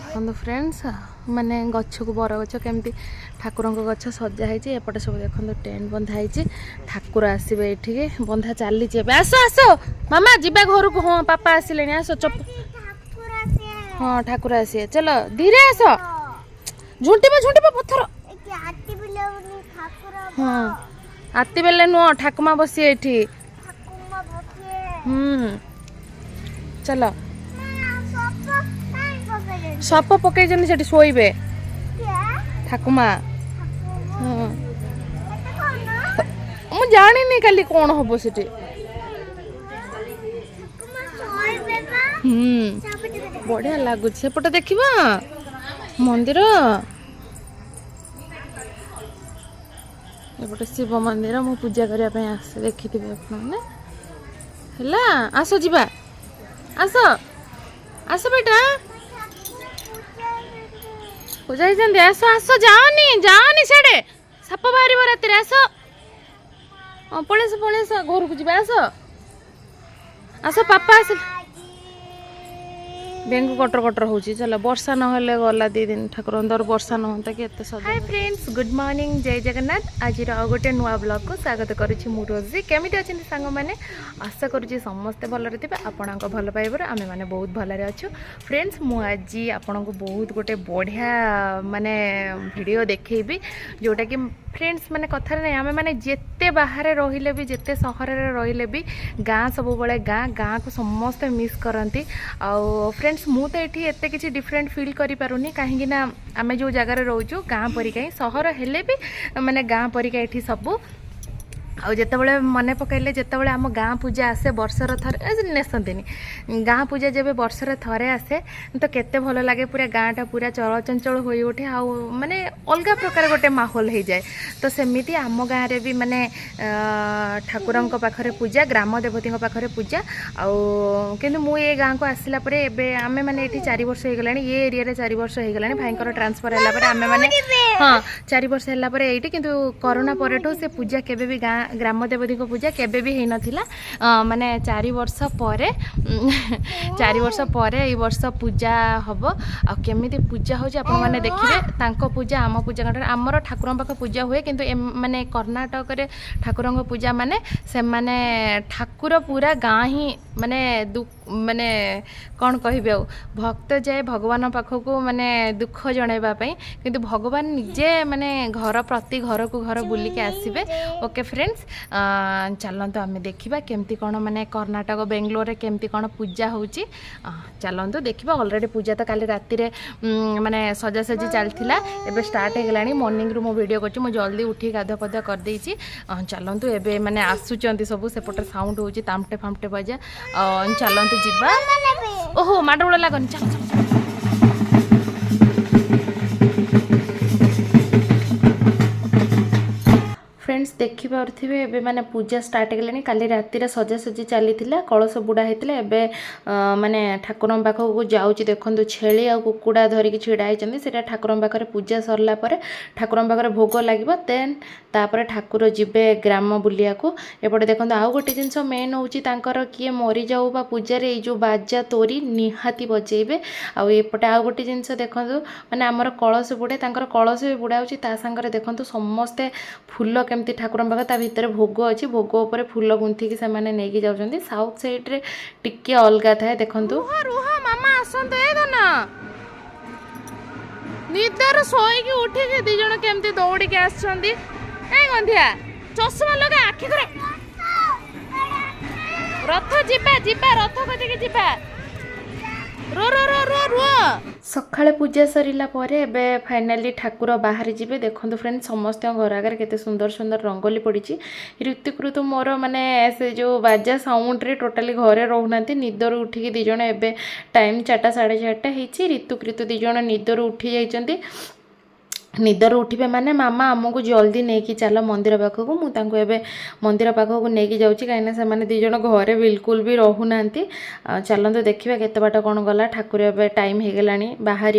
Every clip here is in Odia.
देखो फ्रेंड्स माने गछ को बर गछ केमती ठाकुर गछ सजा है एपटे सब देखो टेंट बंधा है ठाकुर आसवे ये बंधा चली आस आस मामा जीवा घर को हाँ पापा आसिले आस चप हाँ ठाकुर आसे चलो धीरे आस झुंटिबा पत्थर हाँ आती बेले नुह ठाकुमा बसी एठी चलो सप पकई से शोबे ठाकुमा मु जानी काली कौन हम से बढ़िया लगुच सेपटे देखा मंदिर एपटे शिव मंदिर मु पूजा करने आस देखी थे है आस जीवा आस आस बेटा पूजा आस आस जाओनी साड़े साप बाहर राति आस पलेस घर को जी आस आस पापा आस बेंगू कटर कटर हो चलो वर्षा ना गला 2 दिन ठाकुर अंदर वर्षा नहता कि एत सज। हाय फ्रेंड्स गुड मॉर्निंग जय जगन्नाथ आज गोटे नुआ ब्लॉग को स्वागत करुच्ची मु रोजी केमिति अछिन सांग माने आशा करुच्ची समस्ते भलरे थिबे आपणक भल पाइबर आमे माने बहुत भलरे अछु फ्रेंड्स मु आज आपणक बहुत गोटे बढ़िया माने वीडियो देखैबी जोटा कि फ्रेंड्स माने कथार नहीं आमे माने जेते बाहर रहिले भी जेते सहर रे रहिले भी गाँ सब बळे गाँ को समस्ते मिस करती आउ फ्रेंड्स मु तो ये एते किसी डिफरेंट फील करि पारुनी काहेकि ना आमे जो जगार रोचु गाँ परिका ही सहर हेले भी माने गाँ परिका एठी सबू आउ जितेबाला मन पकड़े जितेबाला आम गाँ पूजा आसे वर्षर थरे नेसंतिनी गाँ पूजा जब वर्षर थरे आसे तो केते भल लगे पूरा गाँटा पूरा चलचंचल हो उठे आउ माने अलग प्रकार गोटे माहौल हो जाए तो सेमिति आम गाँव रे भी माने ठाकुर पाखरे पूजा ग्राम देवती पाखरे पूजा आउ किंतु मु ये गाँ को आसला परे एबे आमे माने एठी 4 वर्ष हो गलानी ये एरिया रे 4 वर्ष हो गलानी भाईकर ट्रांसफर हैला परे आमे माने हां 4 वर्ष हैला परे एठी किंतु कोरोना परेठो से पूजा केबे भी गाँ ग्राम देवती को पूजा केबे भी हेन थिला माने 4 वर्ष परे 4 वर्ष परे ए वर्ष पूजा हबो आ केमिति पूजा हो जे आपण माने देखिबे तांको पूजा आम पूजा काटर हमर ठाकुरन पाख पूजा हुए किंतु माने कर्नाटक रे ठाकुरन को पूजा माने से माने ठाकुर पूरा गाँ ही माने कौन कहबे भक्त जाए भगवान पाख को माने दुख जणैबा पई किंतु भगवान निजे माने घर प्रति घर को घर बुली के आसीबे ओके फ्रेंड्स चलतु आम देखा केमती कौन माने कर्नाटक बेंगलोर केमती कौन पूजा होची चलतु देखा ऑलरेडी पूजा तो काली राति रे माने सजासजी चलता एबे स्टार्ट हो गलानी मॉर्निंग रु मो वीडियो करछि मो जल्दी उठी गाधुआ पाधुआ कर देछि चलतु एबे माने आसुचंती सब सेपटे साउंड होची तामटे फामटे बजा चलतु जिबा ओहो माडोळ लागनी चल चल फ्रेंड्स देखि पारे एबे माने पूजा स्टार्ट गलानी काली राति रे सजासजी चली कलश बुड़ा होता एबे माने ठाकुर पाख को जाऊँगी देखो छेली आ कुकुड़ा धरिकी छिड़ा होती से ठाकुर पाखे पूजा सरला ठाकुर पाखे भोग लगे देन तापर ठाकुर जीवे ग्राम बुलिया को एपटे देखो आउ गोटे जिनस मेन हूँ किए मरी जाऊ बा पूजार जो बाजा तोरी निहाती बजेबे आउटे आउ गोटे जिनस देखो माने आमर कलश बुड़े कलश भी बुड़ा होता देखो समस्ते फूल केमती ठाकुर पाख ता भितर भोग अच्छी भोग उपर फूल गुंथिकी से माने नेकी जाउछन्ती साउथ साइड रे टिके अलगा थाए देखंतु रुहा मामा आसंत ए धना निदर सोई की उठी के दी जण केमती दौड़ी के आछन्ती ए गंधिया चश्मा लगा आखि करे रथ जिबा जिबा रथ कति के जिबा रो रो रो रो रो सकाळे पूजा सरिला परे एबे फाइनली ठाकुर बाहर जीवे देखो फ्रेंड समस्त घर आगे केते सुंदर सुंदर रंगोली पड़ी ऋतिक ऋतु मोर माने से जो बाजा साउंड रे टोटाली घरे रहना निदर उठिकी दी जण एबे टाइम 4टा 4:30 होईची ऋतुक ऋतु दी जण निदर उठी जाइचंती निदर उठे माने मामा आमको जल्दी नहीं चल मंदिर पाखक मुझे मंदिर पाखक नहीं जाऊँगी कहीं से दी जन घरे बिल्कुल भी रहूना चलते देखा केते बाट कौन गला ठाकुर ए टाइम हो गला बाहर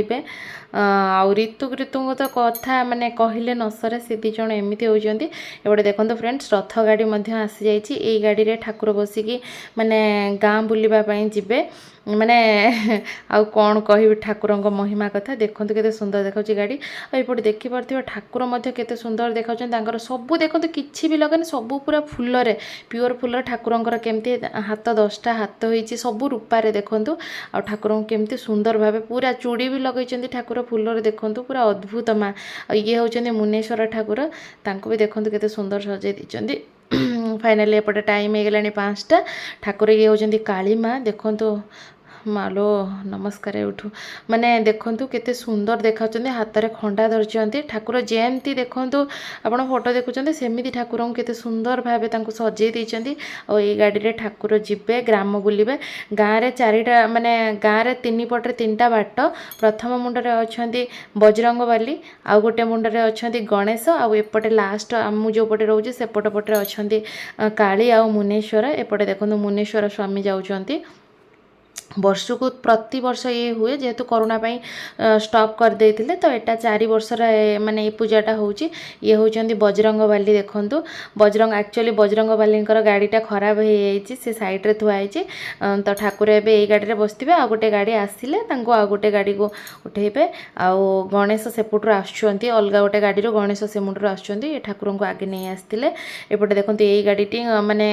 आउ ऋतु तो कथा माने कहले नसरे से दी जन एमती होती एपटे देखो फ्रेंड्स रथ गाड़ी आसी जाइए गाड़ी रे ठाकुर बसिकी माने गाँ बुलवाई जीवे ମାନେ ଆଉ କ'ଣ କହିବି ଠାକୁରଙ୍କ ମହିମା କଥା। ଦେଖନ୍ତୁ କେତେ ସୁନ୍ଦର ଦେଖାଉଛି ଗାଡ଼ି। ଆଉ ଏପଟେ ଦେଖିପାରୁଥିବା ଠାକୁର ମଧ୍ୟ କେତେ ସୁନ୍ଦର ଦେଖାଉଛନ୍ତି। ତାଙ୍କର ସବୁ ଦେଖନ୍ତୁ କିଛି ବି ଲଗାନି, ସବୁ ପୁରା ଫୁଲରେ ପିଓର ଫୁଲ। ଠାକୁରଙ୍କର କେମିତି ହାତ 10ଟା ହାତ ହେଇଛି ସବୁ ରୂପାରେ ଦେଖନ୍ତୁ। ଆଉ ଠାକୁରଙ୍କୁ କେମିତି ସୁନ୍ଦର ଭାବେ ପୁରା ଚୁଡ଼ି ବି ଲଗେଇଛନ୍ତି ଠାକୁର ଫୁଲରେ ଦେଖନ୍ତୁ, ପୁରା ଅଦ୍ଭୁତ ମା। ଆଉ ଇଏ ହେଉଛନ୍ତି ମୁନେଶ୍ୱର ଠାକୁର, ତାଙ୍କୁ ବି ଦେଖନ୍ତୁ କେତେ ସୁନ୍ଦର ସଜେଇ ଦେଇଛନ୍ତି। ଫାଇନାଲି ଏପଟେ ଟାଇମ୍ ହେଇଗଲାଣି 5ଟା। ଠାକୁର ଇଏ ହେଉଛନ୍ତି କାଳୀ ମା, ଦେଖନ୍ତୁ ମାଲୋ ନମସ୍କାର ଏଉଠୁ। ମାନେ ଦେଖନ୍ତୁ କେତେ ସୁନ୍ଦର ଦେଖାଉଛନ୍ତି, ହାତରେ ଖଣ୍ଡା ଧରିଛନ୍ତି। ଠାକୁର ଯେମିତି ଦେଖନ୍ତୁ ଆପଣ ଫଟୋ ଦେଖୁଛନ୍ତି ସେମିତି ଠାକୁରଙ୍କୁ କେତେ ସୁନ୍ଦର ଭାବେ ତାଙ୍କୁ ସଜେଇ ଦେଇଛନ୍ତି। ଆଉ ଏଇ ଗାଡ଼ିରେ ଠାକୁର ଯିବେ, ଗ୍ରାମ ବୁଲିବେ। ଗାଁରେ 4ଟା ମାନେ ଗାଁରେ 3 ପଟରେ 3ଟା ବାଟ। ପ୍ରଥମ ମୁଣ୍ଡରେ ଅଛନ୍ତି ବଜରଙ୍ଗବାଲି, ଆଉ ଗୋଟେ ମୁଣ୍ଡରେ ଅଛନ୍ତି ଗଣେଶ, ଆଉ ଏପଟେ ଲାଷ୍ଟ ମୁଁ ଯେଉଁ ପଟେ ରହୁଛି ସେପଟ ପଟରେ ଅଛନ୍ତି କାଳୀ ଆଉ ମୁନେଶ୍ୱର। ଏପଟେ ଦେଖନ୍ତୁ ମୁନେଶ୍ୱର ସ୍ୱାମୀ ଯାଉଛନ୍ତି। ବର୍ଷକୁ ପ୍ରତିବର୍ଷ ଇଏ ହୁଏ, ଯେହେତୁ କରୋନା ପାଇଁ ଷ୍ଟପ୍ କରିଦେଇଥିଲେ ତ ଏଟା 4 ବର୍ଷର ମାନେ ଏ ପୂଜାଟା ହେଉଛି। ଇଏ ହେଉଛନ୍ତି ବଜରଙ୍ଗବାଲି ଦେଖନ୍ତୁ। ଆକ୍ଚୁଆଲି ବଜରଙ୍ଗବାଲିଙ୍କର ଗାଡ଼ିଟା ଖରାପ ହେଇଯାଇଛି, ସେ ସାଇଡ଼୍ରେ ଥୁଆ ହେଇଛି। ତ ଠାକୁର ଏବେ ଏଇ ଗାଡ଼ିରେ ବସିଥିବେ, ଆଉ ଗୋଟେ ଗାଡ଼ି ଆସିଲେ ତାଙ୍କୁ ଆଉ ଗୋଟେ ଗାଡ଼ିକୁ ଉଠେଇବେ। ଆଉ ଗଣେଶ ସେପଟରୁ ଆସୁଛନ୍ତି, ଅଲଗା ଗୋଟେ ଗାଡ଼ିରୁ ଗଣେଶ ସେ ମୁଣ୍ଡରୁ ଆସୁଛନ୍ତି, ଏ ଠାକୁରଙ୍କୁ ଆଗେ ନେଇ ଆସିଥିଲେ। ଏପଟେ ଦେଖନ୍ତୁ ଏଇ ଗାଡ଼ିଟି ମାନେ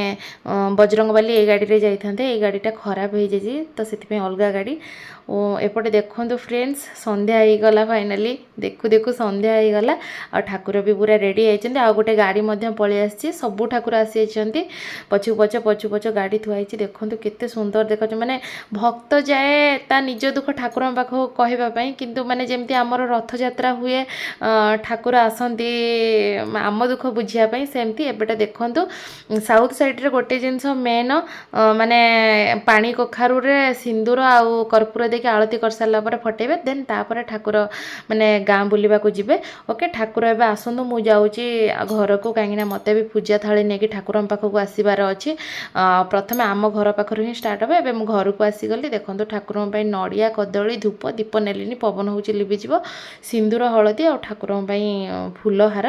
ବଜରଙ୍ଗବାଲି ଏଇ ଗାଡ଼ିରେ ଯାଇଥାନ୍ତେ, ଏଇ ଗାଡ଼ିଟା ଖରାପ ହେଇଯାଇଛି ତ ସେଥିପାଇଁ ଅଲଗା ଗାଡ଼ି। ଓ ଏପଟେ ଦେଖନ୍ତୁ ଫ୍ରେଣ୍ଡସ୍ ସନ୍ଧ୍ୟା ହେଇଗଲା, ଫାଇନାଲି ଦେଖୁ ଦେଖୁ ସନ୍ଧ୍ୟା ହେଇଗଲା। ଆଉ ଠାକୁର ବି ପୁରା ରେଡ଼ି ହେଇଛନ୍ତି। ଆଉ ଗୋଟେ ଗାଡ଼ି ମଧ୍ୟ ପଳେଇ ଆସିଛି, ସବୁ ଠାକୁର ଆସିଯାଇଛନ୍ତି। ପଛୁ ପଛ ଗାଡ଼ି ଥୁଆ ହେଇଛି, ଦେଖନ୍ତୁ କେତେ ସୁନ୍ଦର ଦେଖାଉଛି। ମାନେ ଭକ୍ତ ଯାଏ ତା ନିଜ ଦୁଃଖ ଠାକୁରଙ୍କ ପାଖକୁ କହିବା ପାଇଁ, କିନ୍ତୁ ମାନେ ଯେମିତି ଆମର ରଥଯାତ୍ରା ହୁଏ ଠାକୁର ଆସନ୍ତି ଆମ ଦୁଃଖ ବୁଝିବା ପାଇଁ, ସେମିତି ଏବେଟା ଦେଖନ୍ତୁ ସାଉଥ୍ ସାଇଡ଼୍ରେ ଗୋଟେ ଜିନିଷ ମେନ୍ ମାନେ ପାଣି କଖାରୁରେ ସିନ୍ଦୁର ଆଉ କର୍ପୂର ଦେଇକି ଆଳତି କରିସାରିଲା ପରେ ଫଟେଇବେ, ଦେନ୍ ତାପରେ ଠାକୁର ମାନେ ଗାଁ ବୁଲିବାକୁ ଯିବେ। ଓକେ, ଠାକୁର ଏବେ ଆସନ୍ତୁ, ମୁଁ ଯାଉଛି ଘରକୁ, କାହିଁକିନା ମୋତେ ବି ପୂଜା ଥାଳି ନେଇକି ଠାକୁରଙ୍କ ପାଖକୁ ଆସିବାର ଅଛି। ପ୍ରଥମେ ଆମ ଘର ପାଖରୁ ହିଁ ଷ୍ଟାର୍ଟ ହେବ। ଏବେ ମୁଁ ଘରକୁ ଆସିଗଲି, ଦେଖନ୍ତୁ ଠାକୁରଙ୍କ ପାଇଁ ନଡ଼ିଆ କଦଳୀ ଧୂପ ଦୀପ ନେଲିନି, ପବନ ହେଉଛି ଲିଭିଯିବ। ସିନ୍ଦୁର ହଳଦୀ ଆଉ ଠାକୁରଙ୍କ ପାଇଁ ଫୁଲହାର।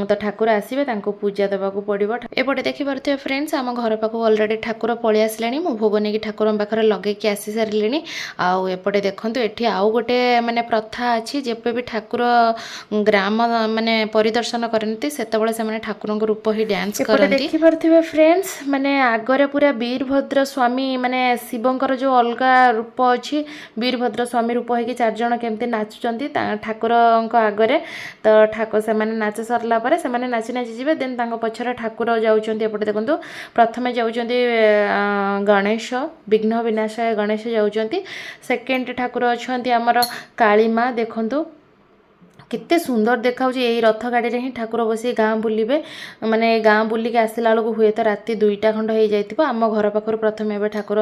ତ ଠାକୁର ଆସିବେ, ତାଙ୍କୁ ପୂଜା ଦେବାକୁ ପଡ଼ିବ। ଏପଟେ ଦେଖିପାରୁଥିବେ ଫ୍ରେଣ୍ଡସ୍ ଆମ ଘର ପାଖକୁ ଅଲରେଡ଼ି ଠାକୁର ପଳେଇ ଆସିଲେଣି। ମୁଁ ଭୋଗ ନେଇକି ଠାକୁରଙ୍କ ପାଖରେ ଲଗେଇକି ଆସି ସାରିଲିଣି। ଆଉ ଏପଟେ ଦେଖନ୍ତୁ ଏଠି ଆଉ ଗୋଟେ ମାନେ ପ୍ରଥା ଅଛି, ଯେବେ ବି ଠାକୁର ଗ୍ରାମ ମାନେ ପରିଦର୍ଶନ କରନ୍ତି ସେତେବେଳେ ସେମାନେ ଠାକୁରଙ୍କ ରୂପ ହିଁ ଡ୍ୟାନ୍ସ କରନ୍ତି। ଦେଖିପାରୁଥିବେ ଫ୍ରେଣ୍ଡସ୍ ମାନେ ଆଗରେ ପୁରା ବୀରଭଦ୍ର ସ୍ୱାମୀ, ମାନେ ଶିବଙ୍କର ଯେଉଁ ଅଲଗା ରୂପ ଅଛି, ବୀରଭଦ୍ର ସ୍ୱାମୀ ରୂପ ହେଇକି 4 ଜଣ କେମିତି ନାଚୁଛନ୍ତି ଠାକୁରଙ୍କ ଆଗରେ। ତ ସେମାନେ ନାଚ ସରିଲା ପରେ ସେମାନେ ନାଚି ନାଚି ଯିବେ, ଦେନ୍ ତାଙ୍କ ପଛରେ ଠାକୁର ଯାଉଛନ୍ତି। ଏପଟେ ଦେଖନ୍ତୁ ପ୍ରଥମେ ଯାଉଛନ୍ତି ଗଣେଶ, ବିଘ୍ନ ବିନାଶକ ଗଣେଶ ଯାଉଛନ୍ତି। ସେକେଣ୍ଡ ଠାକୁର ଅଛନ୍ତି ଆମର କାଳୀ ମା, ଦେଖନ୍ତୁ କେତେ ସୁନ୍ଦର ଦେଖାଉଛି। ଏଇ ରଥ ଗାଡ଼ିରେ ହିଁ ଠାକୁର ବସି ଗାଁ ବୁଲିବେ। ମାନେ ଗାଁ ବୁଲିକି ଆସିଲା ବେଳକୁ ହୁଏତ ରାତି 2ଟା ଖଣ୍ଡ ହେଇଯାଇଥିବ। ଆମ ଘର ପାଖରୁ ପ୍ରଥମେ ଏବେ ଠାକୁର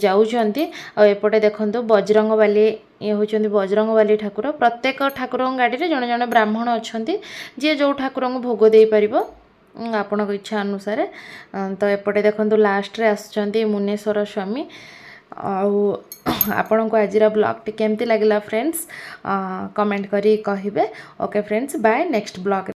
ଯାଉଛନ୍ତି। ଆଉ ଏପଟେ ଦେଖନ୍ତୁ ବଜରଙ୍ଗବାଲି, ଇଏ ହେଉଛନ୍ତି ବଜରଙ୍ଗବାଲି ଠାକୁର। ପ୍ରତ୍ୟେକ ଠାକୁରଙ୍କ ଗାଡ଼ିରେ ଜଣେ ଜଣେ ବ୍ରାହ୍ମଣ ଅଛନ୍ତି, ଯିଏ ଯେଉଁ ଠାକୁରଙ୍କୁ ଭୋଗ ଦେଇପାରିବ ଆପଣଙ୍କ ଇଚ୍ଛା ଅନୁସାରେ। ତ ଏପଟେ ଦେଖନ୍ତୁ ଲାଷ୍ଟରେ ଆସୁଛନ୍ତି ମୁନେଶ୍ୱର ସ୍ୱାମୀ। ଆଉ ଆପଣଙ୍କୁ ଆଜିର ବ୍ଲଗ୍ଟି କେମିତି ଲାଗିଲା ଫ୍ରେଣ୍ଡସ୍ କମେଣ୍ଟ କରି କହିବେ। Okay friends, bye, next blog.